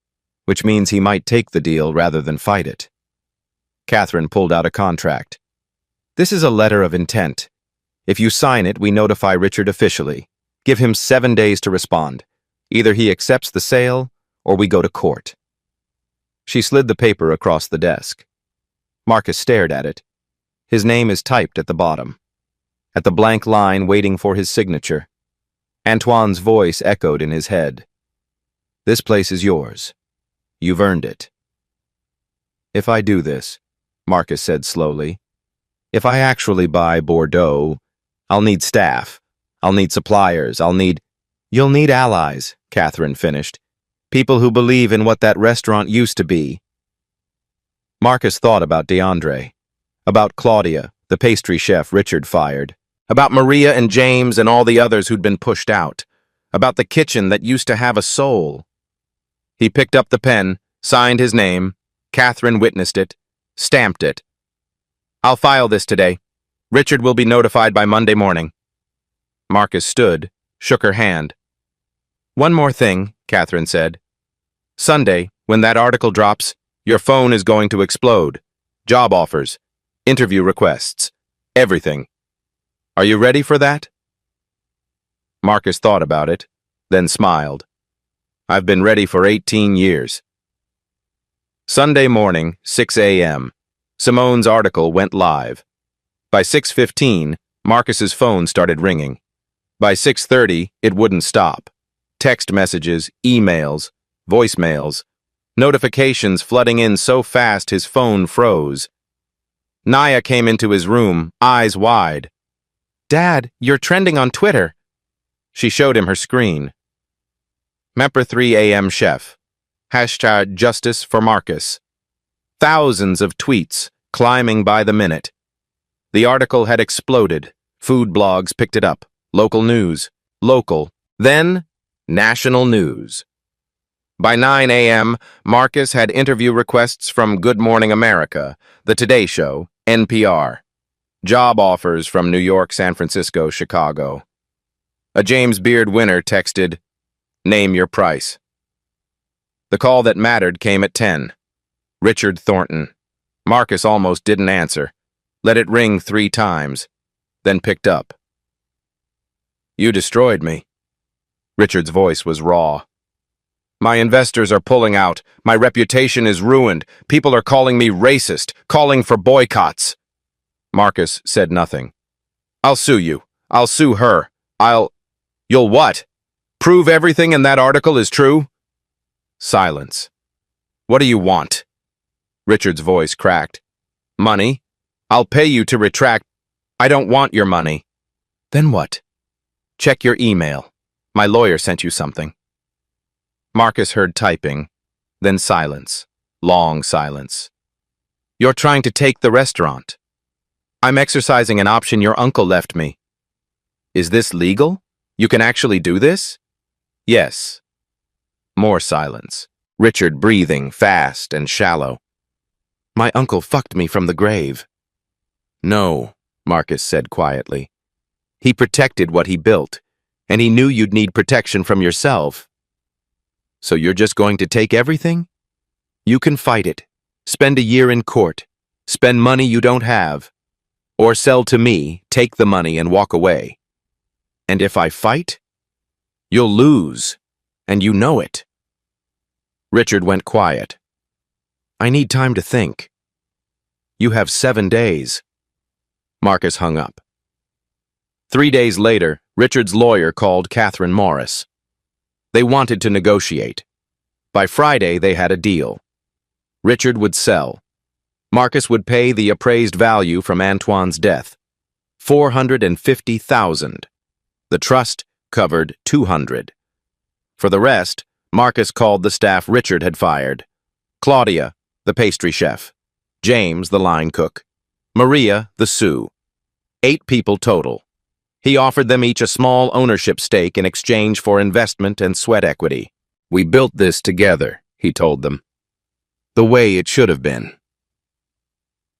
which means he might take the deal rather than fight it. Catherine pulled out a contract. This is a letter of intent. If you sign it, we notify Richard officially. Give him 7 days to respond. Either he accepts the sale, or we go to court. She slid the paper across the desk. Marcus stared at it. His name is typed at the bottom, at the blank line waiting for his signature. Antoine's voice echoed in his head. This place is yours. You've earned it. If I do this, Marcus said slowly, if I actually buy Bordeaux, I'll need staff. I'll need suppliers. You'll need allies, Catherine finished. People who believe in what that restaurant used to be. Marcus thought about DeAndre, about Claudia, the pastry chef Richard fired, about Maria and James and all the others who'd been pushed out, about the kitchen that used to have a soul. He picked up the pen, signed his name. Catherine witnessed it, stamped it. I'll file this today. Richard will be notified by Monday morning. Marcus stood, shook her hand. One more thing, Catherine said. Sunday, when that article drops, your phone is going to explode. job offers, interview requests, everything. Are you ready for that? Marcus thought about it, then smiled. I've been ready for 18 years. Sunday morning, 6 a.m. Simone's article went live. By 6:15, Marcus's phone started ringing. By 6:30, it wouldn't stop. Text messages, emails, voicemails, notifications flooding in so fast his phone froze. Naya came into his room, eyes wide. Dad, you're trending on Twitter. She showed him her screen. Memper 3 a.m. chef. Hashtag justice for Marcus. Thousands of tweets, climbing by the minute. The article had exploded. Food blogs picked it up. Local news. Local. Then, national news. By 9 a.m., Marcus had interview requests from Good Morning America, The Today Show, NPR. Job offers from New York, San Francisco, Chicago. A James Beard winner texted, "Name your price." The call that mattered came at 10. Richard Thornton. Marcus almost didn't answer. Let it ring 3 times, then picked up. You destroyed me. Richard's voice was raw. My investors are pulling out. My reputation is ruined. People are calling me racist, calling for boycotts. Marcus said nothing. I'll sue you. I'll sue her. You'll what? Prove everything in that article is true? Silence. What do you want? Richard's voice cracked. Money? I'll pay you to retract. I don't want your money. Then what? Check your email. My lawyer sent you something. Marcus heard typing, then silence. Long silence. You're trying to take the restaurant. I'm exercising an option your uncle left me. Is this legal? You can actually do this? Yes. More silence. Richard breathing fast and shallow. My uncle fucked me from the grave. No, Marcus said quietly. He protected what he built, and he knew you'd need protection from yourself. So you're just going to take everything? You can fight it, spend a year in court, spend money you don't have, or sell to me, take the money and walk away. And if I fight, you'll lose, and you know it. Richard went quiet. I need time to think. You have 7 days. Marcus hung up. 3 days later, Richard's lawyer called Catherine Morris. They wanted to negotiate. By Friday, they had a deal. Richard would sell. Marcus would pay the appraised value from Antoine's death, $450,000. The trust covered $200,000. For the rest, Marcus called the staff Richard had fired. Claudia, the pastry chef. James, the line cook. Maria, the sous. 8 people total. He offered them each a small ownership stake in exchange for investment and sweat equity. We built this together, he told them. The way it should have been.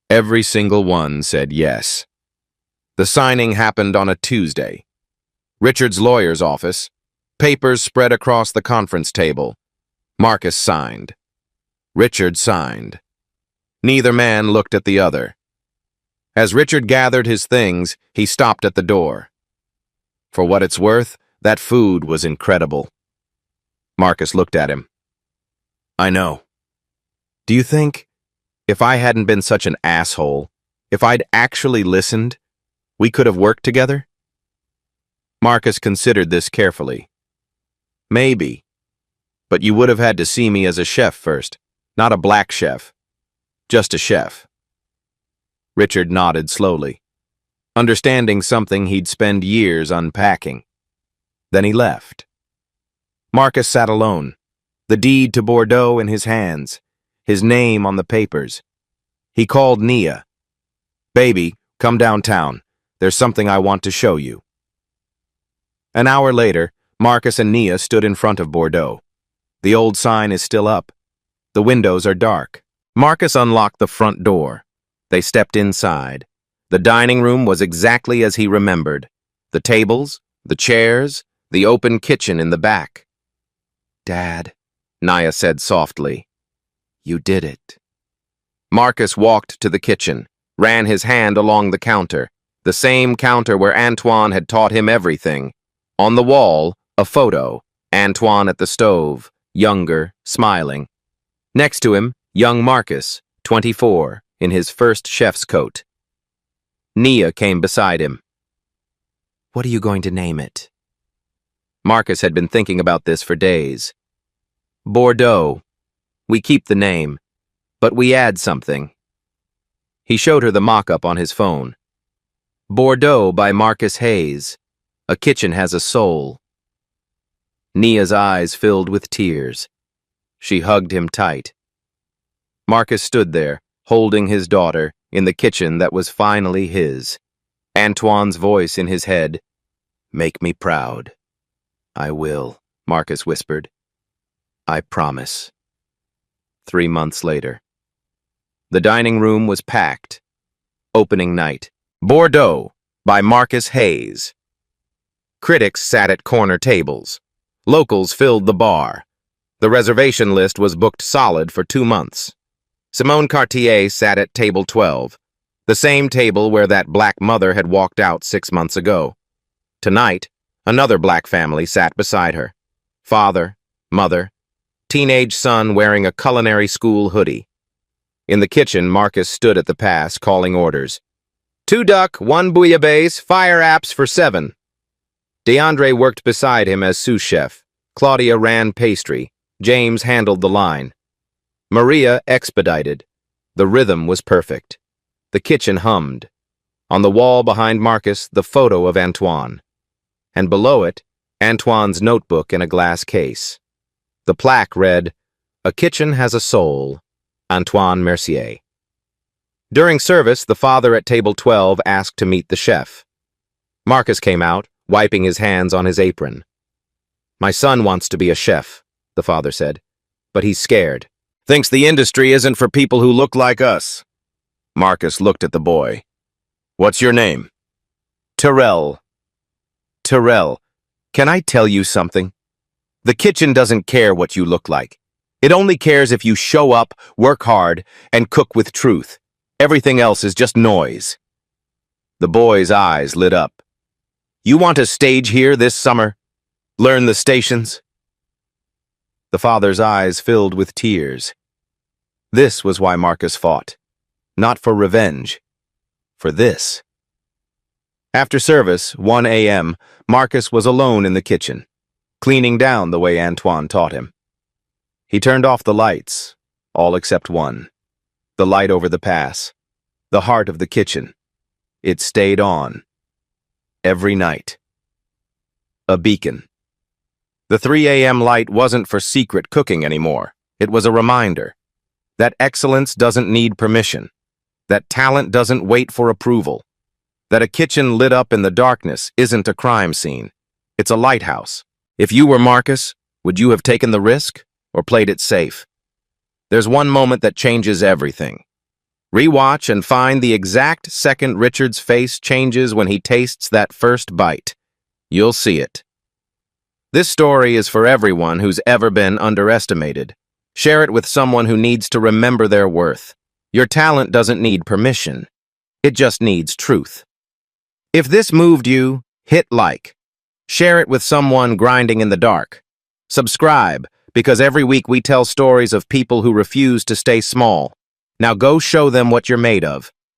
Every single one said yes. The signing happened on a Tuesday. Richard's lawyer's office. Papers spread across the conference table. Marcus signed. Richard signed. Neither man looked at the other. As Richard gathered his things, he stopped at the door. For what it's worth, that food was incredible. Marcus looked at him. I know. Do you think, if I hadn't been such an asshole, if I'd actually listened, we could have worked together? Marcus considered this carefully. Maybe. But you would have had to see me as a chef first, not a black chef. Just a chef. Richard nodded slowly, understanding something he'd spend years unpacking. Then he left. Marcus sat alone, the deed to Bordeaux in his hands, his name on the papers. He called Nia. Baby, come downtown. There's something I want to show you. An hour later, Marcus and Nia stood in front of Bordeaux. The old sign is still up. The windows are dark. Marcus unlocked the front door. They stepped inside. The dining room was exactly as he remembered. The tables, the chairs, the open kitchen in the back. Dad, Naya said softly, you did it. Marcus walked to the kitchen, ran his hand along the counter, the same counter where Antoine had taught him everything. On the wall, a photo, Antoine at the stove, younger, smiling. Next to him, young Marcus, 24, in his first chef's coat. Nia came beside him. "What are you going to name it?" Marcus had been thinking about this for days. "Bordeaux. We keep the name, but we add something." He showed her the mock-up on his phone. "Bordeaux by Marcus Hayes. A kitchen has a soul." Nia's eyes filled with tears. She hugged him tight. Marcus stood there, holding his daughter, in the kitchen that was finally his. Antoine's voice in his head. "Make me proud." "I will," Marcus whispered. "I promise." 3 months later. The dining room was packed. Opening night. Bordeaux by Marcus Hayes. Critics sat at corner tables. Locals filled the bar. The reservation list was booked solid for 2 months. Simone Cartier sat at table 12, the same table where that black mother had walked out 6 months ago. Tonight, another black family sat beside her. Father, mother, teenage son wearing a culinary school hoodie. In the kitchen, Marcus stood at the pass, calling orders. 2 duck, 1 bouillabaisse, fire apps for 7. DeAndre worked beside him as sous chef. Claudia ran pastry. James handled the line. Maria expedited. The rhythm was perfect. The kitchen hummed. On the wall behind Marcus, the photo of Antoine. And below it, Antoine's notebook in a glass case. The plaque read, "A kitchen has a soul. Antoine Mercier." During service, the father at table 12 asked to meet the chef. Marcus came out, wiping his hands on his apron. "My son wants to be a chef," the father said, "but he's scared. Thinks the industry isn't for people who look like us." Marcus looked at the boy. "What's your name?" "Terrell." "Terrell, can I tell you something? The kitchen doesn't care what you look like. It only cares if you show up, work hard, and cook with truth. Everything else is just noise." The boy's eyes lit up. "You want to stage here this summer? Learn the stations?" The father's eyes filled with tears. This was why Marcus fought. Not for revenge. For this. After service, 1 a.m., Marcus was alone in the kitchen, cleaning down the way Antoine taught him. He turned off the lights, all except one. The light over the pass. The heart of the kitchen. It stayed on. Every night. A beacon. The 3 a.m. light wasn't for secret cooking anymore. It was a reminder that excellence doesn't need permission, that talent doesn't wait for approval, that a kitchen lit up in the darkness isn't a crime scene. It's a lighthouse. If you were Marcus, would you have taken the risk or played it safe? There's one moment that changes everything. Rewatch and find the exact second Richard's face changes when he tastes that first bite. You'll see it. This story is for everyone who's ever been underestimated. Share it with someone who needs to remember their worth. Your talent doesn't need permission. It just needs truth. If this moved you, hit like. Share it with someone grinding in the dark. Subscribe, because every week we tell stories of people who refuse to stay small. Now go show them what you're made of.